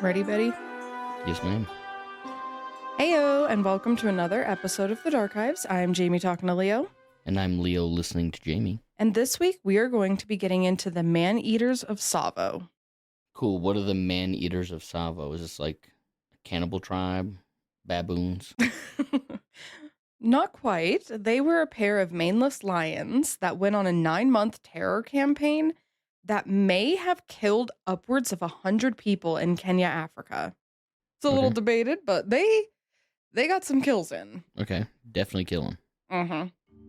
Ready, Betty? Yes, ma'am. Heyo, and welcome to another episode of The Archives. I'm Jamie talking to Leo. And I'm Leo listening to Jamie. And this week we are going to be getting into the man-eaters of Tsavo. Cool. What are the man-eaters of Tsavo? Is this like a cannibal tribe? Baboons? Not quite. They were a pair of maneless lions that went on a 9-month terror campaign that may have killed upwards of 100 people in Kenya, Africa. It's a little debated, but they got some kills in. Okay. Definitely kill them. Mm-hmm.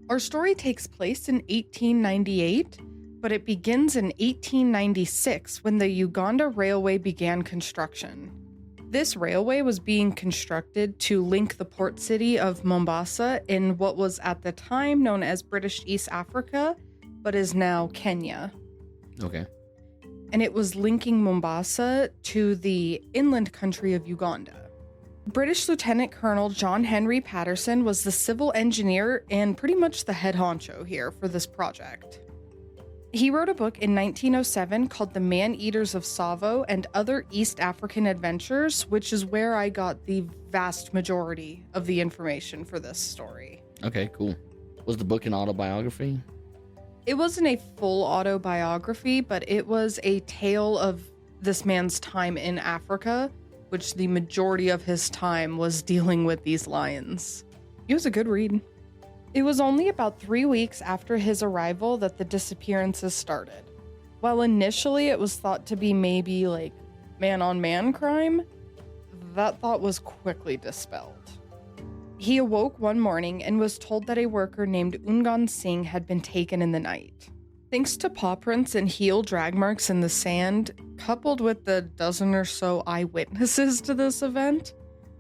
Our story takes place in 1898, but it begins in 1896 when the Uganda Railway began construction. This railway was being constructed to link the port city of Mombasa in what was at the time known as British East Africa, but is now Kenya. Okay. And it was linking Mombasa to the inland country of Uganda. British Lieutenant Colonel John Henry Patterson was the civil engineer and pretty much the head honcho here for this project. He wrote a book in 1907 called The Man-Eaters of Tsavo and Other East African Adventures, which is where I got the vast majority of the information for this story. Okay, cool. Was the book an autobiography? It wasn't a full autobiography, but it was a tale of this man's time in Africa, which the majority of his time was dealing with these lions. It was a good read. It was only about 3 weeks after his arrival that the disappearances started. While initially it was thought to be maybe like man-on-man crime, that thought was quickly dispelled. He awoke one morning and was told that a worker named Ungan Singh had been taken in the night. Thanks to paw prints and heel drag marks in the sand, coupled with the dozen or so eyewitnesses to this event,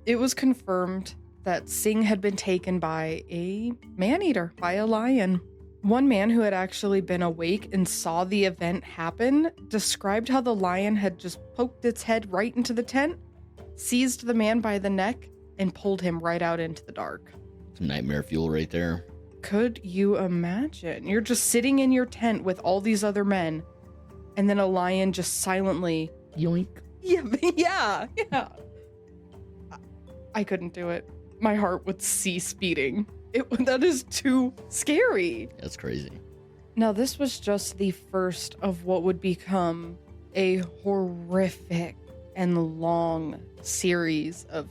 it was confirmed that Singh had been taken by a man-eater, by a lion. One man who had actually been awake and saw the event happen described how the lion had just poked its head right into the tent, seized the man by the neck, and pulled him right out into the dark. Some nightmare fuel right there. Could you imagine? You're just sitting in your tent with all these other men, and then a lion just silently... Yoink. Yeah. I couldn't do it. My heart would cease beating. That is too scary. That's crazy. Now, this was just the first of what would become a horrific and long series of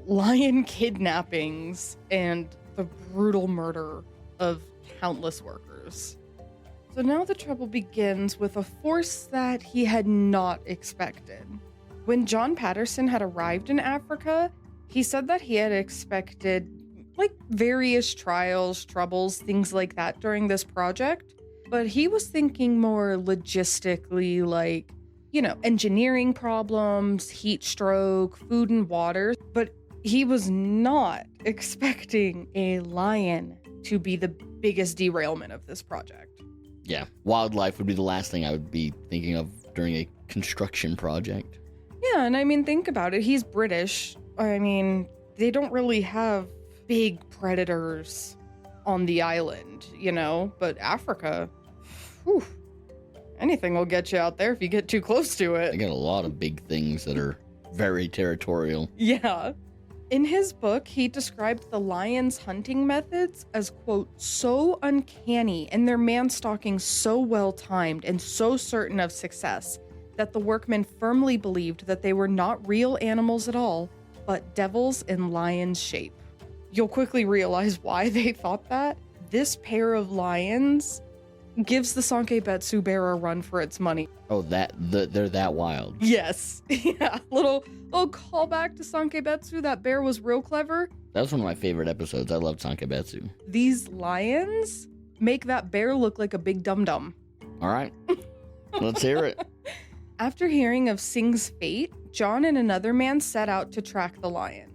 lion kidnappings and the brutal murder of countless workers. So now the trouble begins with a force that he had not expected. When John Patterson had arrived in Africa, he said that he had expected like various trials, troubles, things like that during this project, but he was thinking more logistically, like, engineering problems, heat stroke, food and water, but he was not expecting a lion to be the biggest derailment of this project. Yeah, wildlife would be the last thing I would be thinking of during a construction project. Yeah, and I mean, think about it. He's British. I mean, they don't really have big predators on the island, but Africa, whew, anything will get you out there if you get too close to it. They got a lot of big things that are very territorial. Yeah. In his book, he described the lions' hunting methods as, quote, so uncanny and their man-stalking so well-timed and so certain of success that the workmen firmly believed that they were not real animals at all, but devils in lion's shape. You'll quickly realize why they thought that. This pair of lions gives the Sankebetsu bear a run for its money. Oh, they're that wild. Yes. Yeah. Little callback to Sankebetsu. That bear was real clever. That was one of my favorite episodes. I loved Sankebetsu. These lions make that bear look like a big dum-dum. All right. Let's hear it. After hearing of Singh's fate, John and another man set out to track the lion.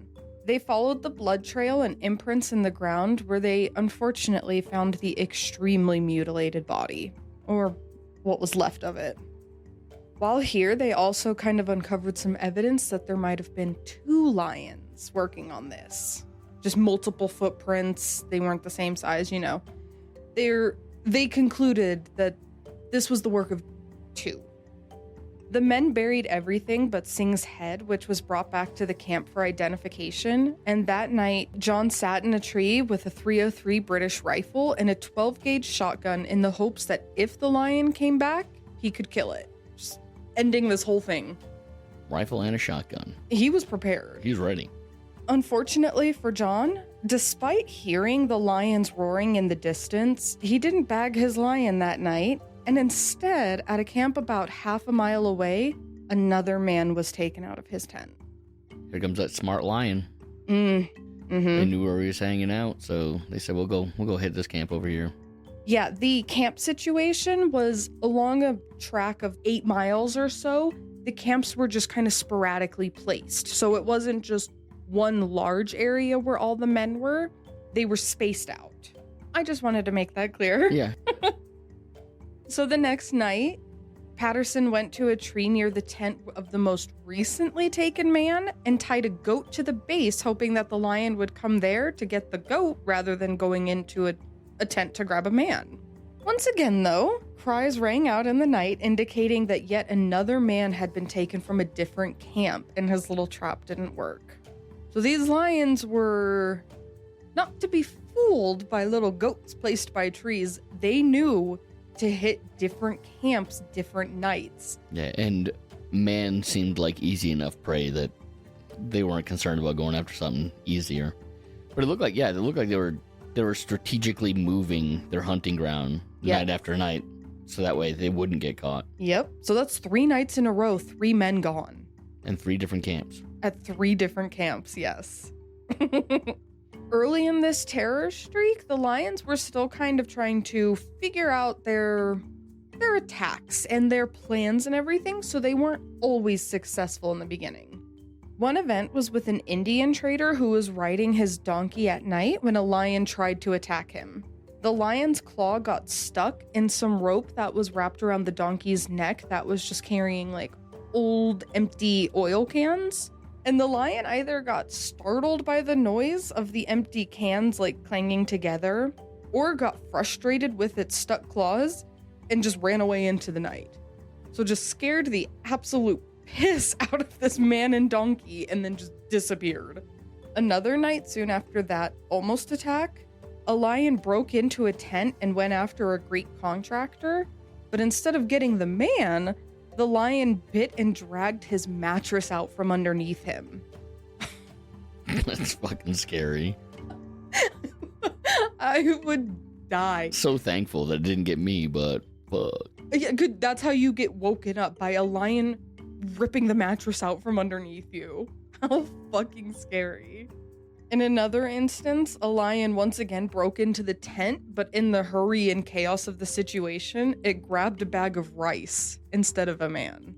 They followed the blood trail and imprints in the ground where they unfortunately found the extremely mutilated body, or what was left of it. While here, they also kind of uncovered some evidence that there might have been 2 lions working on this. Just multiple footprints. They weren't the same size, They concluded that this was the work of 2. The men buried everything but Singh's head, which was brought back to the camp for identification. And that night, John sat in a tree with a .303 British rifle and a 12-gauge shotgun in the hopes that if the lion came back, he could kill it. Just ending this whole thing. Rifle and a shotgun. He was prepared. He was ready. Unfortunately for John, despite hearing the lions roaring in the distance, he didn't bag his lion that night. And instead, at a camp about half a mile away, another man was taken out of his tent. Here comes that smart lion. Mm-hmm. They knew where he was hanging out, so they said, we'll go hit this camp over here. Yeah, the camp situation was along a track of 8 miles or so. The camps were just kind of sporadically placed. So it wasn't just one large area where all the men were. They were spaced out. I just wanted to make that clear. Yeah. So the next night, Patterson went to a tree near the tent of the most recently taken man and tied a goat to the base, hoping that the lion would come there to get the goat rather than going into a tent to grab a man. Once again, though, cries rang out in the night indicating that yet another man had been taken from a different camp and his little trap didn't work. So these lions were not to be fooled by little goats placed by trees. They knew to hit different camps different nights. Yeah, and man seemed like easy enough prey that they weren't concerned about going after something easier. But it looked like, they were strategically moving their hunting ground night after night, so that way they wouldn't get caught. Yep. So that's 3 nights in a row, 3 men gone. And 3 different camps. At 3 different camps, yes. Early in this terror streak, the lions were still kind of trying to figure out their attacks and their plans and everything, so they weren't always successful in the beginning. One event was with an Indian trader who was riding his donkey at night when a lion tried to attack him. The lion's claw got stuck in some rope that was wrapped around the donkey's neck that was just carrying like old empty oil cans. And the lion either got startled by the noise of the empty cans like clanging together, or got frustrated with its stuck claws and just ran away into the night. So just scared the absolute piss out of this man and donkey and then just disappeared. Another night soon after that almost attack, a lion broke into a tent and went after a Greek contractor, but instead of getting the man, the lion bit and dragged his mattress out from underneath him. That's fucking scary. I would die. So thankful that it didn't get me, but fuck. Yeah, good. That's how you get woken up, by a lion ripping the mattress out from underneath you. How fucking scary. In another instance, a lion once again broke into the tent, but in the hurry and chaos of the situation, it grabbed a bag of rice instead of a man.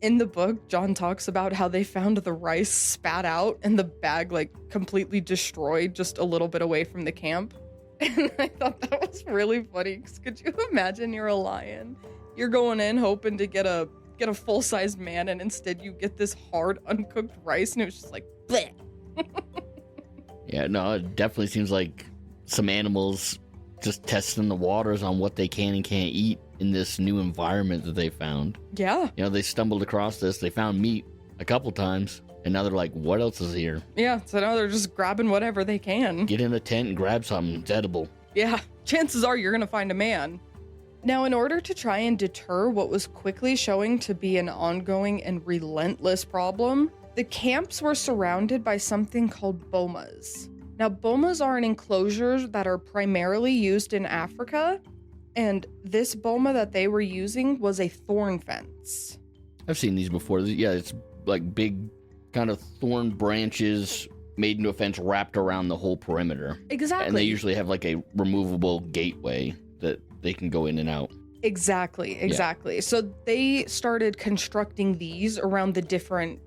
In the book, John talks about how they found the rice spat out and the bag like completely destroyed just a little bit away from the camp. And I thought that was really funny, because could you imagine you're a lion? You're going in hoping to get a full-sized man, and instead you get this hard, uncooked rice, and it was just like, bleh. Yeah, no, it definitely seems like some animals just testing the waters on what they can and can't eat in this new environment that they found. Yeah. You know, they stumbled across this, they found meat a couple times, and now they're like, what else is here? Yeah, so now they're just grabbing whatever they can. Get in a tent and grab something. It's edible. Yeah, chances are you're gonna find a man. Now, in order to try and deter what was quickly showing to be an ongoing and relentless problem, the camps were surrounded by something called bomas. Now, bomas are an enclosure that are primarily used in Africa, and this boma that they were using was a thorn fence. I've seen these before. Yeah, it's like big kind of thorn branches made into a fence wrapped around the whole perimeter. Exactly. And they usually have like a removable gateway that they can go in and out. Exactly. Yeah. So they started constructing these around the different,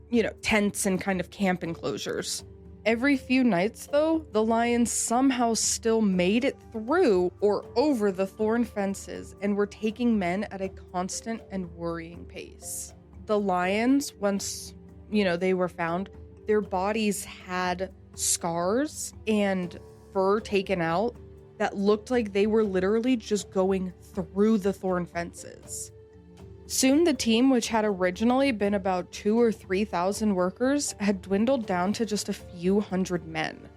tents and kind of camp enclosures. Every few nights, though, the lions somehow still made it through or over the thorn fences and were taking men at a constant and worrying pace. The lions, once, they were found, their bodies had scars and fur taken out that looked like they were literally just going through the thorn fences. Soon the team, which had originally been about 2,000 or 3,000 workers, had dwindled down to just a few hundred men.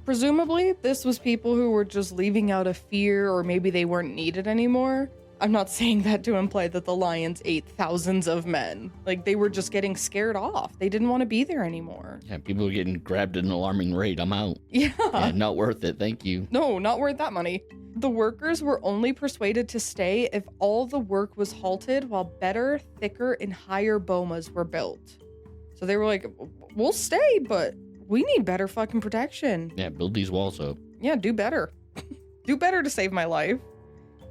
Presumably, this was people who were just leaving out of fear, or maybe they weren't needed anymore. I'm not saying that to imply that the lions ate thousands of men. Like, they were just getting scared off. They didn't want to be there anymore. Yeah, people are getting grabbed at an alarming rate. I'm out. Yeah, Not worth it. Thank you. No, not worth that money. The workers were only persuaded to stay if all the work was halted while better, thicker, and higher bomas were built. So they were like, we'll stay, but we need better fucking protection. Yeah, build these walls up. Yeah, do better. Do better to save my life.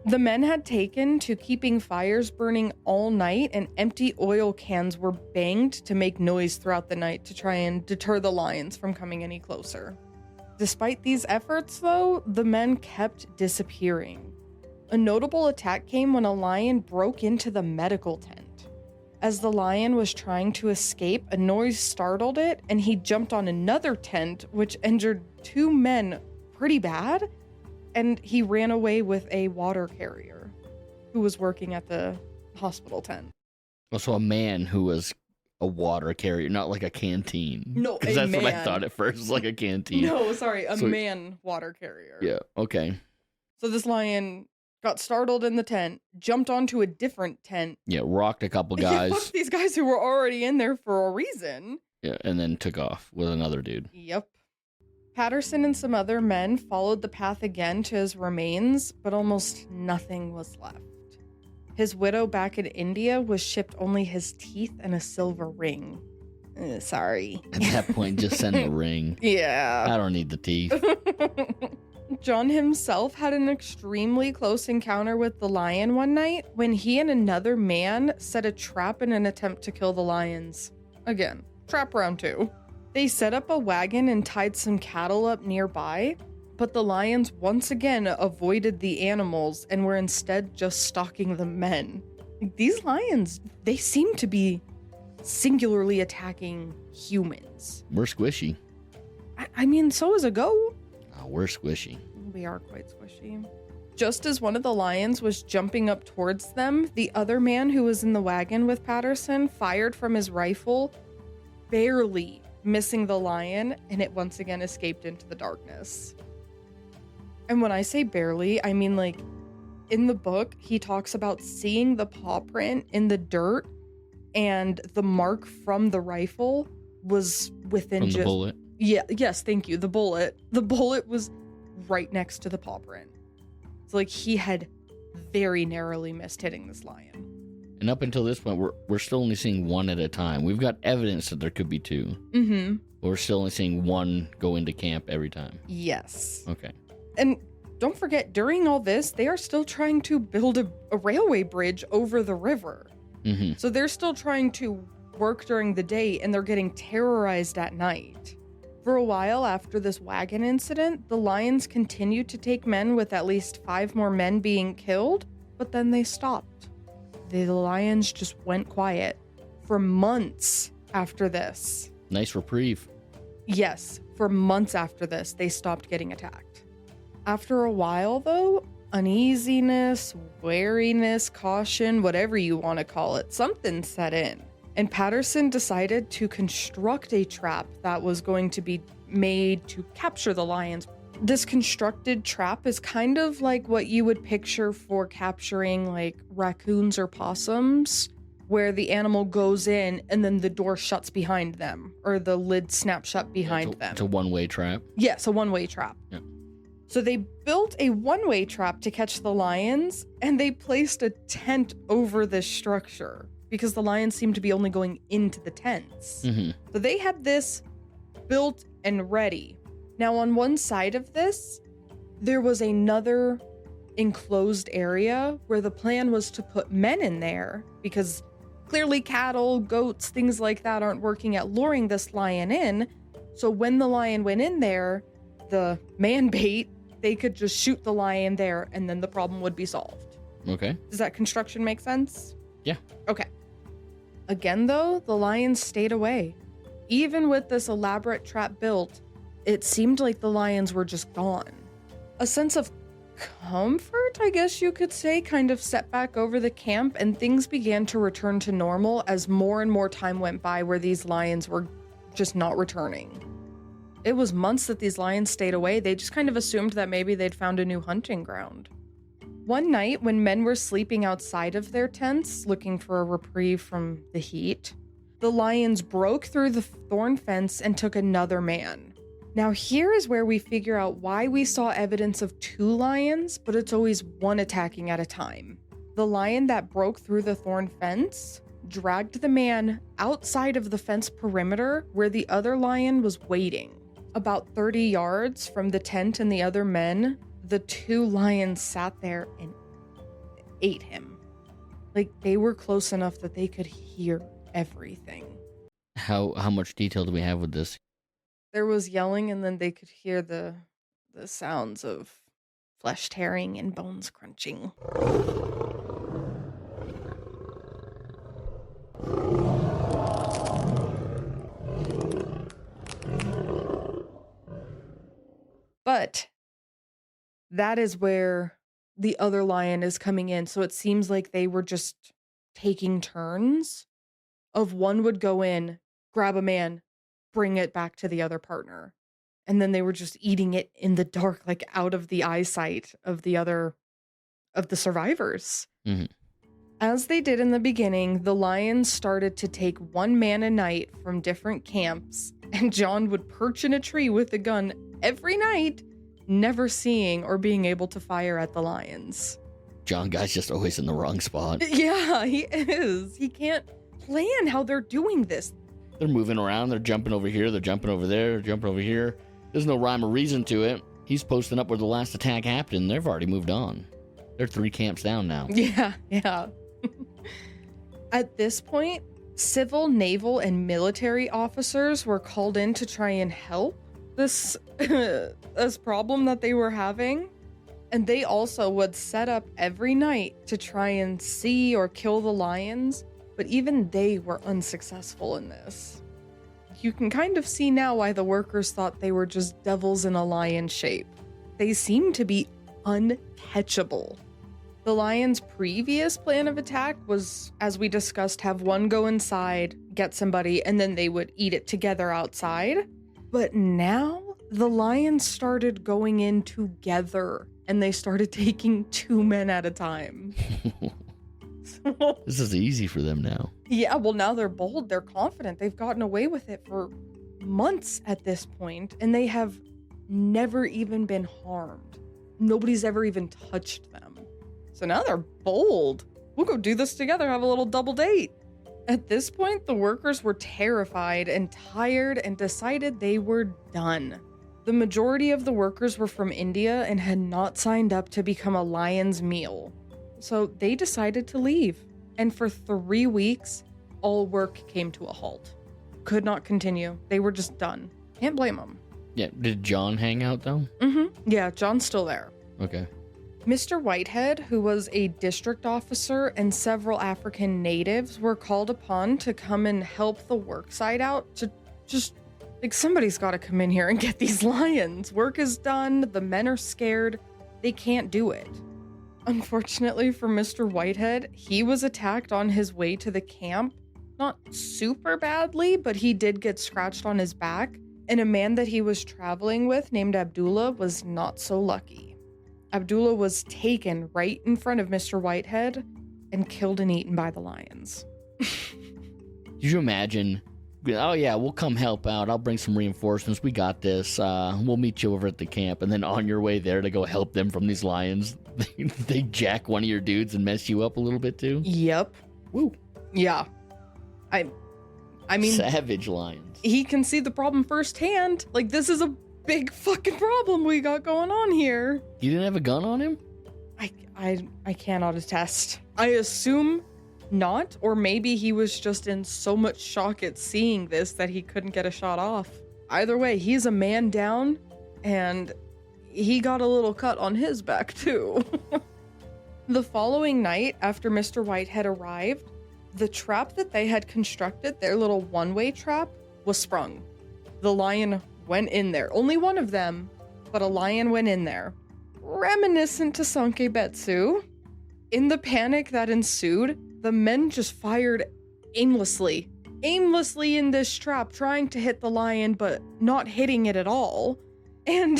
The men had taken to keeping fires burning all night, and empty oil cans were banged to make noise throughout the night to try and deter the lions from coming any closer. Despite these efforts, though, the men kept disappearing. A notable attack came when a lion broke into the medical tent. As the lion was trying to escape, a noise startled it, and he jumped on another tent, which injured 2 men pretty bad, and he ran away with a water carrier who was working at the hospital tent. Also, a man who was a water carrier, not like a canteen. No, because that's what I thought at first, like a canteen. No, sorry, a man water carrier. Yeah, okay. So this lion got startled in the tent, jumped onto a different tent. Yeah, rocked a couple guys. Fucked these guys who were already in there for a reason. Yeah, and then took off with another dude. Yep. Patterson and some other men followed the path again to his remains, but almost nothing was left. His widow back in India was shipped only his teeth and a silver ring. Sorry. At that point, just send the ring. Yeah. I don't need the teeth. John himself had an extremely close encounter with the lion one night when he and another man set a trap in an attempt to kill the lions. Again, trap round 2. They set up a wagon and tied some cattle up nearby, but the lions once again avoided the animals and were instead just stalking the men. These lions, they seem to be singularly attacking humans. We're squishy. I mean, so is a goat. Oh, we're squishy. We are quite squishy. Just as one of the lions was jumping up towards them, the other man who was in the wagon with Patterson fired from his rifle, barely missing the lion, and it once again escaped into the darkness. And when I say barely, I mean, like, in the book, he talks about seeing the paw print in the dirt, and the mark from the rifle was within the bullet. Yeah, yes, thank you. The bullet. The bullet was right next to the paw print. So, like, he had very narrowly missed hitting this lion. And up until this point, we're still only seeing one at a time. We've got evidence that there could be 2. Mm-hmm. But we're still only seeing one go into camp every time. Yes. Okay. And don't forget, during all this, they are still trying to build a railway bridge over the river. Mm-hmm. So they're still trying to work during the day, and they're getting terrorized at night. For a while after this wagon incident, the lions continued to take men, with at least 5 more men being killed, but then they stopped. The lions just went quiet for months after this. Nice reprieve. Yes, for months after this, they stopped getting attacked. After a while, though, uneasiness, wariness, caution, whatever you want to call it, something set in. And Patterson decided to construct a trap that was going to be made to capture the lions. This constructed trap is kind of like what you would picture for capturing like raccoons or possums, where the animal goes in and then the door shuts behind them, or the lid snaps shut behind them. It's a one-way trap. Yes, a one-way trap. Yeah. So they built a one-way trap to catch the lions, and they placed a tent over this structure because the lions seemed to be only going into the tents. Mm-hmm. So they had this built and ready. Now, on one side of this, there was another enclosed area where the plan was to put men in there because clearly cattle, goats, things like that aren't working at luring this lion in. So when the lion went in there, the man bait, they could just shoot the lion there and then the problem would be solved. Okay. Does that construction make sense? Yeah. Okay. Again, though, the lions stayed away. Even with this elaborate trap built, it seemed like the lions were just gone. A sense of comfort, I guess you could say, kind of set back over the camp, and things began to return to normal as more and more time went by where these lions were just not returning. It was months that these lions stayed away. They just kind of assumed that maybe they'd found a new hunting ground. One night, when men were sleeping outside of their tents, looking for a reprieve from the heat, the lions broke through the thorn fence and took another man. Now, here is where we figure out why we saw evidence of 2 lions, but it's always one attacking at a time. The lion that broke through the thorn fence dragged the man outside of the fence perimeter where the other lion was waiting. About 30 yards from the tent and the other men, the 2 lions sat there and ate him. Like, they were close enough that they could hear everything. How much detail do we have with this? There was yelling, and then they could hear the sounds of flesh tearing and bones crunching. But that is where the other lion is coming in. So it seems like they were just taking turns of one would go in, grab a man, bring it back to the other partner. And then they were just eating it in the dark, like out of the eyesight of the survivors. Mm-hmm. As they did in the beginning, the lions started to take one man a night from different camps, and John would perch in a tree with a gun every night, never seeing or being able to fire at the lions. John guy's just always in the wrong spot. Yeah, he is. He can't plan how they're doing this. They're moving around. They're jumping over here. They're jumping over there. They're jumping over here. There's no rhyme or reason to it. He's posting up where the last attack happened. They've already moved on. They're 3 camps down now. Yeah. At this point, civil, naval, and military officers were called in to try and help this problem that they were having. And they also would set up every night to try and see or kill the lions. But even they were unsuccessful in this. You can kind of see now why the workers thought they were just devils in a lion shape. They seem to be uncatchable. The lion's previous plan of attack was, as we discussed, have one go inside, get somebody, and then they would eat it together outside. But now the lions started going in together, and they started taking 2 men at a time. This is easy for them now. Yeah, well, now they're bold. They're confident. They've gotten away with it for months at this point, and they have never even been harmed. Nobody's ever even touched them. So now they're bold. We'll go do this together, have a little double date. At this point, the workers were terrified and tired and decided they were done. The majority of the workers were from India and had not signed up to become a lion's meal. So they decided to leave. And for 3 weeks, all work came to a halt. Could not continue. They were just done. Can't blame them. Yeah, did John hang out though? Yeah, John's still there. Okay. Mr. Whitehead, who was a district officer, and several African natives were called upon to come and help the work site out to just, like, somebody's got to come in here and get these lions. Work is done. The men are scared. They can't do it. Unfortunately for Mr. Whitehead, he was attacked on his way to the camp. Not super badly, but he did get scratched on his back. And a man that he was traveling with named Abdullah was not so lucky. Abdullah was taken right in front of Mr. Whitehead and killed and eaten by the lions. Could you imagine? Oh yeah, we'll come help out. I'll bring some reinforcements. We got this. We'll meet you over at the camp. And then on your way there to go help them from these lions, they jack one of your dudes and mess you up a little bit too? Yep. Woo. Yeah. I mean... Savage lions. He can see the problem firsthand. Like, this is a big fucking problem we got going on here. You didn't have a gun on him? I cannot attest. I assume not, or maybe he was just in so much shock at seeing this that he couldn't get a shot off. Either way, he's a man down, and he got a little cut on his back too. The following night, after Mr. Whitehead arrived, the trap that they had constructed, their little one-way trap, was sprung. The lion went in there. Only one of them, but a lion went in there. reminiscent to Sankebetsu. In the panic that ensued, the men just fired aimlessly in this trap, trying to hit the lion, but not hitting it at all. And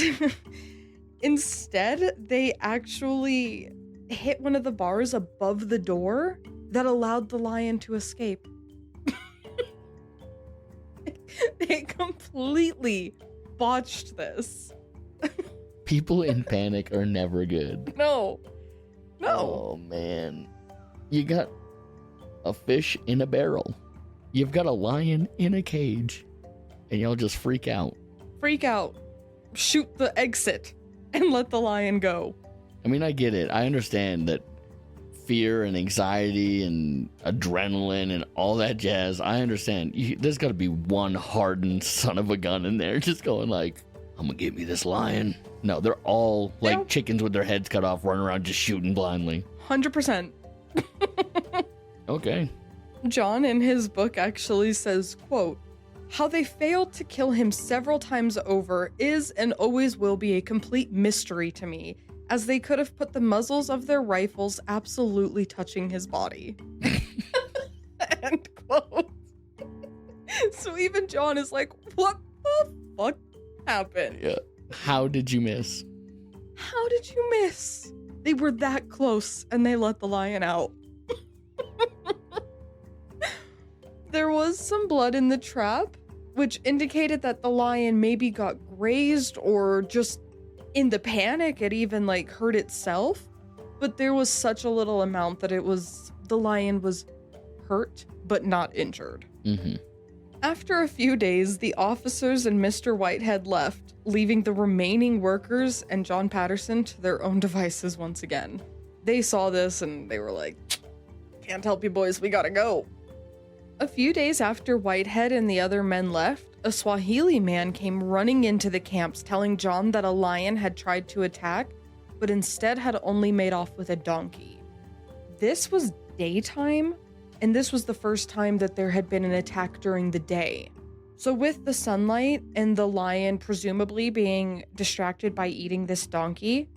instead, they actually hit one of the bars above the door that allowed the lion to escape. They completely botched this. People in panic are never good. No. Oh, man. You got a fish in a barrel. You've got a lion in a cage. And y'all just freak out. Freak out. Shoot the exit and let the lion go. I mean, I get it. I understand that fear and anxiety and adrenaline and all that jazz. I understand. There's got to be one hardened son of a gun in there just going like, I'm going to give me this lion. No, they're all like chickens with their heads cut off, running around just shooting blindly. 100%. Okay. John in his book actually says, quote, how they failed to kill him several times over is and always will be a complete mystery to me, as they could have put the muzzles of their rifles absolutely touching his body. End quote. So even John is like, what the fuck happened? Yeah. How did you miss? How did you miss? They were that close and they let the lion out. There was some blood in the trap, which indicated that the lion maybe got grazed or just in the panic it even like hurt itself. But there was such a little amount that the lion was hurt but not injured. Mm-hmm. After a few days, the officers and Mr. Whitehead left, leaving the remaining workers and John Patterson to their own devices once again. They saw this and they were like, can't help you boys, we gotta go. A few days after Whitehead and the other men left, a Swahili man came running into the camps telling John that a lion had tried to attack, but instead had only made off with a donkey. This was daytime, and this was the first time that there had been an attack during the day. So with the sunlight and the lion presumably being distracted by eating this donkey,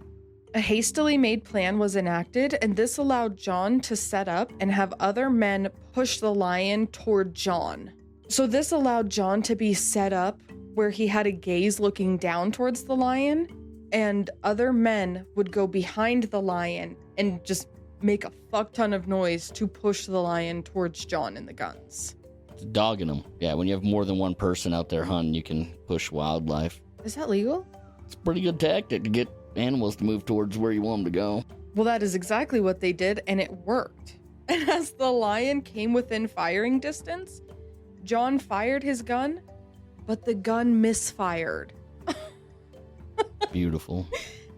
a hastily made plan was enacted, and this allowed John to set up and have other men push the lion toward John. So this allowed John to be set up where he had a gaze looking down towards the lion, and other men would go behind the lion and just make a fuck ton of noise to push the lion towards John and the guns. It's dogging them. Yeah, when you have more than one person out there hunting, you can push wildlife. Is that legal? It's a pretty good tactic to get animals to move towards where you want them to go. Well, that is exactly what they did, and it worked. And as the lion came within firing distance, John fired his gun, but the gun misfired. Beautiful.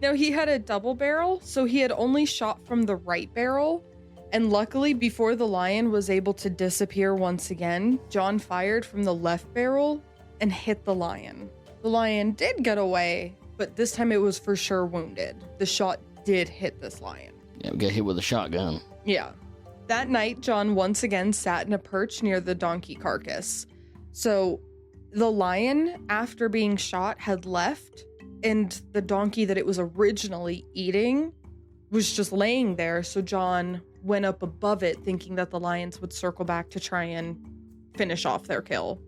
Now, he had a double barrel, so he had only shot from the right barrel, and luckily, before the lion was able to disappear once again, John fired from the left barrel and hit the lion. The lion did get away, but this time it was for sure wounded. The shot did hit this lion. Yeah, we got hit with a shotgun. Yeah. That night, John once again sat in a perch near the donkey carcass. So the lion, after being shot, had left, and the donkey that it was originally eating was just laying there. So John went up above it, thinking that the lions would circle back to try and finish off their kill.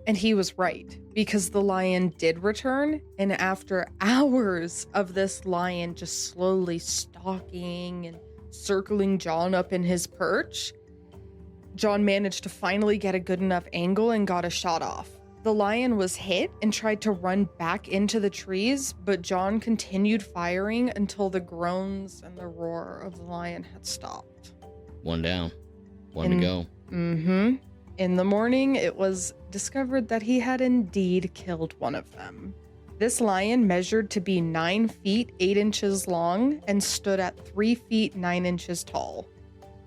And he was right, because the lion did return, and after hours of this lion just slowly stalking and circling John up in his perch, John managed to finally get a good enough angle and got a shot off. The lion was hit and tried to run back into the trees, but John continued firing until the groans and the roar of the lion had stopped. One down. One to go. Mm-hmm. In the morning, it was discovered that he had indeed killed one of them. This lion measured to be 9 feet 8 inches long and stood at 3 feet 9 inches tall.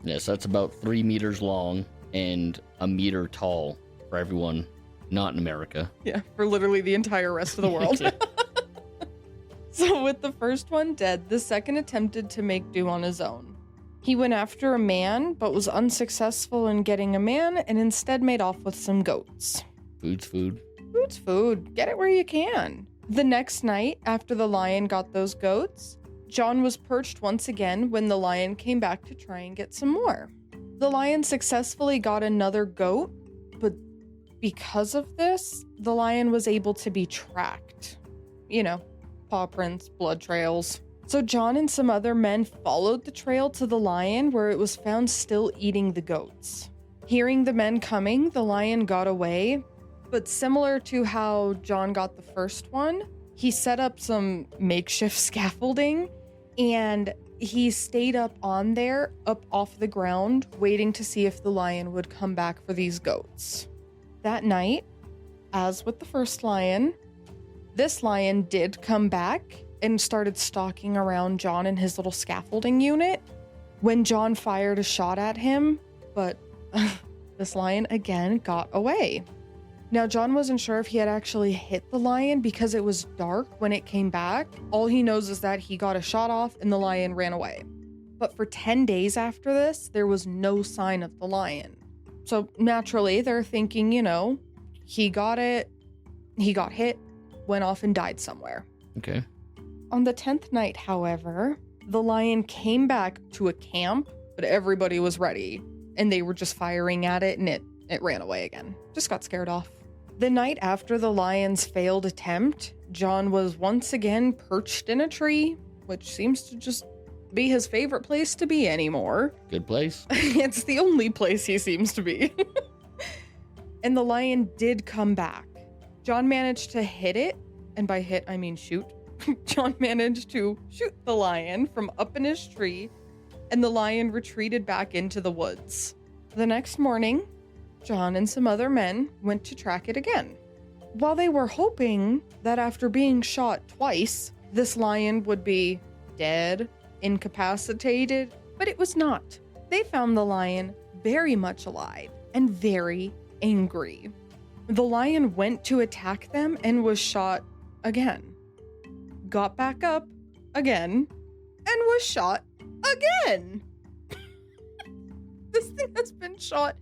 Yes, that's about 3 meters long and a meter tall for everyone not in America. Yeah, for literally the entire rest of the world. So with the first one dead, the second attempted to make do on his own. He went after a man, but was unsuccessful in getting a man and instead made off with some goats. Food's food. Food's food. Get it where you can. The next night, after the lion got those goats, John was perched once again when the lion came back to try and get some more. The lion successfully got another goat, but because of this, the lion was able to be tracked. Paw prints, blood trails. So John and some other men followed the trail to the lion, where it was found still eating the goats. Hearing the men coming, the lion got away, but similar to how John got the first one, he set up some makeshift scaffolding, and he stayed up on there, up off the ground, waiting to see if the lion would come back for these goats. That night, as with the first lion, this lion did come back and started stalking around John in his little scaffolding unit when John fired a shot at him, but this lion again got away. Now, John wasn't sure if he had actually hit the lion because it was dark when it came back. All he knows is that he got a shot off and the lion ran away. But for 10 days after this, there was no sign of the lion. So naturally, they're thinking, he got it, he got hit, went off and died somewhere. Okay. On the 10th night, however, the lion came back to a camp, but everybody was ready, and they were just firing at it, and it ran away again. Just got scared off. The night after the lion's failed attempt, John was once again perched in a tree, which seems to just be his favorite place to be anymore. Good place. It's the only place he seems to be. And the lion did come back. John managed to hit it, and by hit, I mean shoot. John managed to shoot the lion from up in his tree, and the lion retreated back into the woods. The next morning, John and some other men went to track it again. While they were hoping that after being shot twice, this lion would be dead, incapacitated, but it was not. They found the lion very much alive and very angry. The lion went to attack them and was shot again. Got back up again and was shot again. This thing has been shot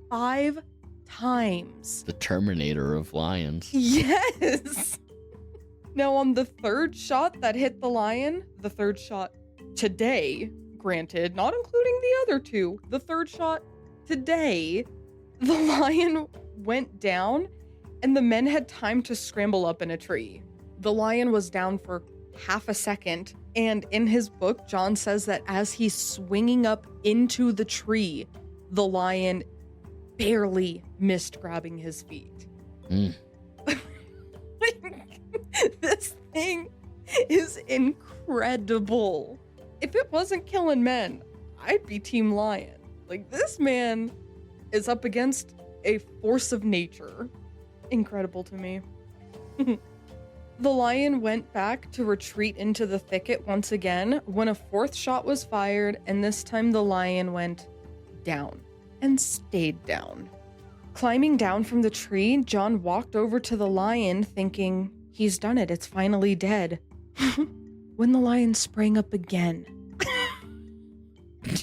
5 times. The Terminator of lions. Yes. Now on the third shot that hit the lion, the third shot today, granted, not including the other two, the third shot today, the lion went down and the men had time to scramble up in a tree. The lion was down for half a second, and in his book, John says that as he's swinging up into the tree, the lion barely missed grabbing his feet. This thing is incredible. If it wasn't killing men, I'd be Team Lion. This man is up against a force of nature. Incredible to me. The lion went back to retreat into the thicket once again when a fourth shot was fired, and this time the lion went down and stayed down. Climbing down from the tree, John walked over to the lion thinking, he's done it, it's finally dead. When the lion sprang up again.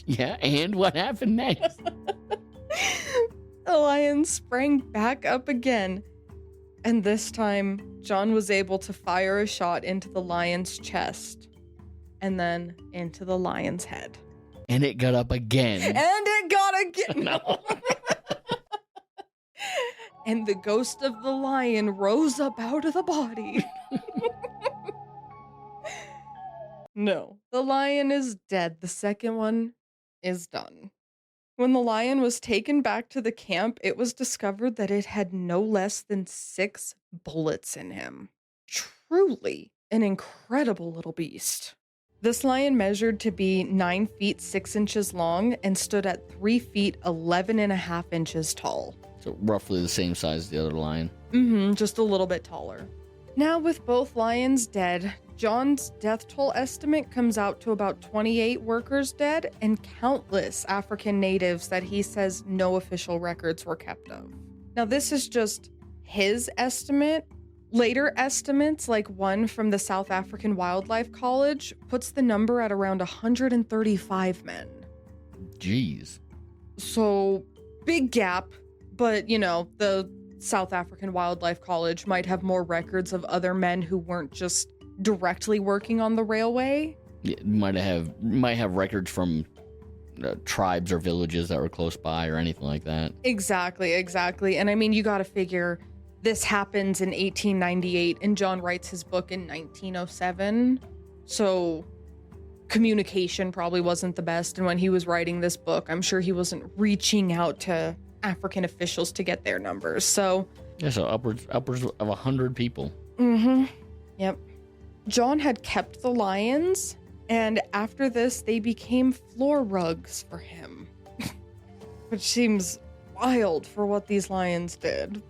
Yeah, and what happened next? The lion sprang back up again. And this time, John was able to fire a shot into the lion's chest and then into the lion's head. And it got up again. And it got again. No. And the ghost of the lion rose up out of the body. No, the lion is dead. The second one is done. When the lion was taken back to the camp, it was discovered that it had no less than 6 bullets in him. Truly an incredible little beast. This lion measured to be 9 feet 6 inches long and stood at 3 feet 11 and a half inches tall. So roughly the same size as the other lion. Just a little bit taller. Now with both lions dead, John's death toll estimate comes out to about 28 workers dead and countless African natives that he says no official records were kept of. Now this is just his estimate. Later estimates, like one from the South African Wildlife College, puts the number at around 135 men. Jeez. So, big gap, but the South African Wildlife College might have more records of other men who weren't just directly working on the railway. It might have records from tribes or villages that were close by or anything like that. Exactly. And I mean, you got to figure this happens in 1898 and John writes his book in 1907. So communication probably wasn't the best. And when he was writing this book, I'm sure he wasn't reaching out to African officials to get their numbers. So yeah, so upwards of 100 people. Mm-hmm. Yep. John had kept the lions, and after this, they became floor rugs for him. Which seems wild for what these lions did,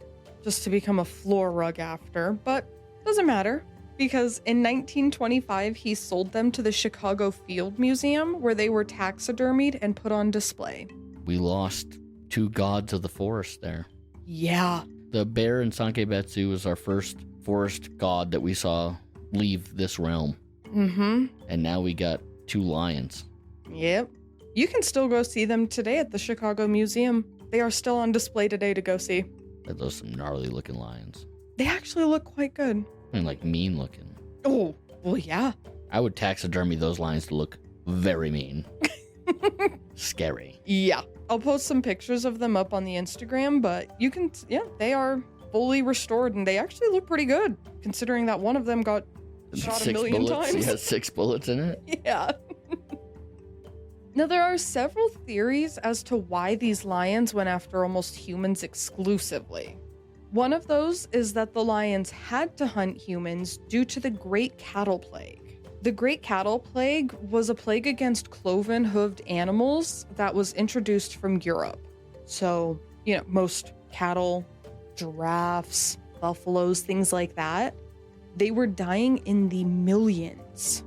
just to become a floor rug after, but doesn't matter, because in 1925, he sold them to the Chicago Field Museum, where they were taxidermied and put on display. We lost two gods of the forest there. Yeah. The bear in Sankebetsu was our first forest god that we saw leave this realm. Mm-hmm. And now we got two lions. Yep. You can still go see them today at the Chicago Museum. They are still on display today to go see. Those are some gnarly looking lions. They actually look quite good. I mean, like mean looking. Oh, well, yeah. I would taxidermy those lions to look very mean. Scary. Yeah. I'll post some pictures of them up on the Instagram, but you can, they are fully restored and they actually look pretty good, considering that one of them got shot a million times. Yeah, 6 bullets in it. Yeah. Now, there are several theories as to why these lions went after almost humans exclusively. One of those is that the lions had to hunt humans due to the Great Cattle Plague. The Great Cattle Plague was a plague against cloven-hooved animals that was introduced from Europe. So, most cattle, giraffes, buffaloes, things like that, they were dying in the millions.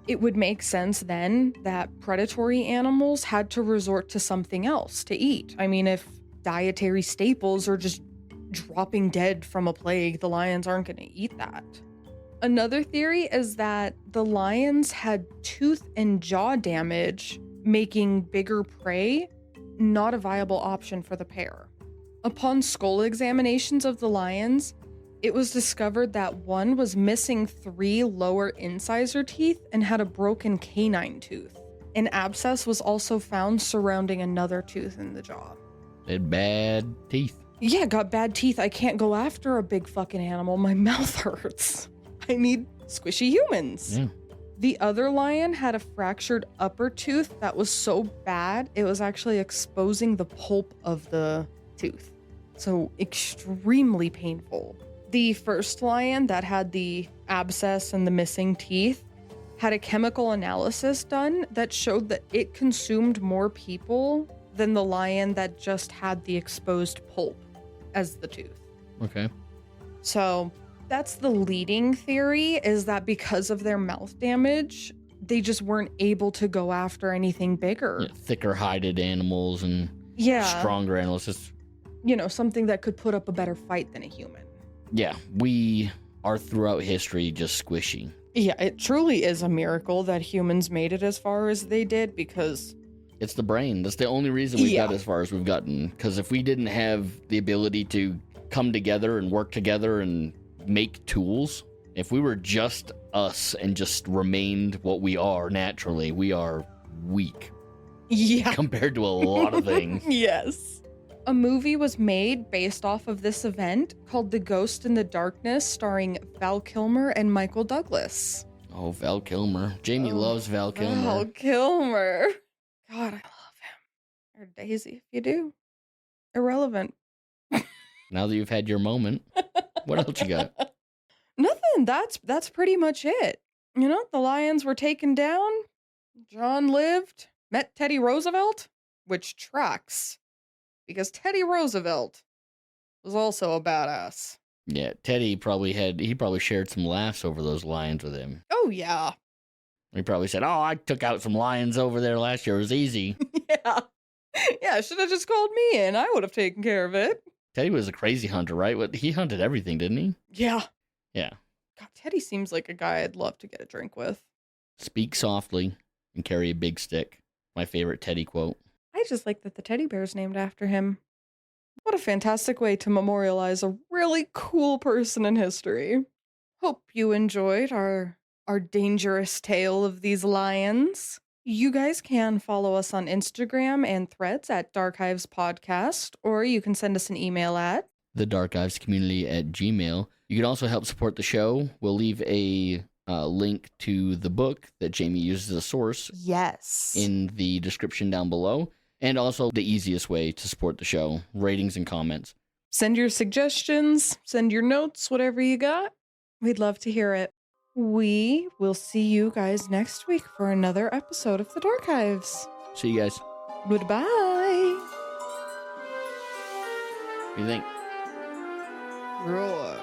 It would make sense then that predatory animals had to resort to something else to eat. I mean, if dietary staples are just dropping dead from a plague, the lions aren't going to eat that. Another theory is that the lions had tooth and jaw damage, making bigger prey not a viable option for the pair. Upon skull examinations of the lions, it was discovered that one was missing 3 lower incisor teeth and had a broken canine tooth. An abscess was also found surrounding another tooth in the jaw. They had bad teeth. Yeah, got bad teeth. I can't go after a big fucking animal. My mouth hurts. I need squishy humans. Yeah. The other lion had a fractured upper tooth that was so bad, it was actually exposing the pulp of the tooth. So extremely painful. The first lion that had the abscess and the missing teeth had a chemical analysis done that showed that it consumed more people than the lion that just had the exposed pulp as the tooth. Okay. So that's the leading theory, is that because of their mouth damage, they just weren't able to go after anything bigger. Yeah, thicker hided animals and stronger animals. Just... something that could put up a better fight than a human. Yeah, we are throughout history just squishy. Yeah, it truly is a miracle that humans made it as far as they did, because... It's the brain. That's the only reason we've got as far as we've gotten. Because if we didn't have the ability to come together and work together and make tools, if we were just us and just remained what we are naturally, we are weak. Yeah. Compared to a lot of things. Yes. A movie was made based off of this event called The Ghost in the Darkness, starring Val Kilmer and Michael Douglas. Oh, Val Kilmer. Jamie loves Val Kilmer. Val Kilmer. God, I love him. Or Daisy, if you do. Irrelevant. Now that you've had your moment, what else you got? Nothing. That's pretty much it. The lions were taken down. John lived, met Teddy Roosevelt, which tracks, because Teddy Roosevelt was also a badass. Yeah, Teddy probably shared some laughs over those lions with him. Oh, yeah. He probably said, "Oh, I took out some lions over there last year. It was easy." Yeah. Yeah, should have just called me in. I would have taken care of it. Teddy was a crazy hunter, right? He hunted everything, didn't he? Yeah. Yeah. God, Teddy seems like a guy I'd love to get a drink with. Speak softly and carry a big stick. My favorite Teddy quote. I just like that the teddy bear's named after him. What a fantastic way to memorialize a really cool person in history. Hope you enjoyed our our dangerous tale of these lions. You guys can follow us on Instagram and Threads at Dark Hives Podcast, or you can send us an email at thedarkhivescommunity@gmail. You can also help support the show. We'll leave a link to the book that Jamie uses as a source in the description down below. And also the easiest way to support the show, ratings and comments. Send your suggestions, send your notes, whatever you got. We'd love to hear it. We will see you guys next week for another episode of The Dark Hives. See you guys. Goodbye. What do you think? Roar.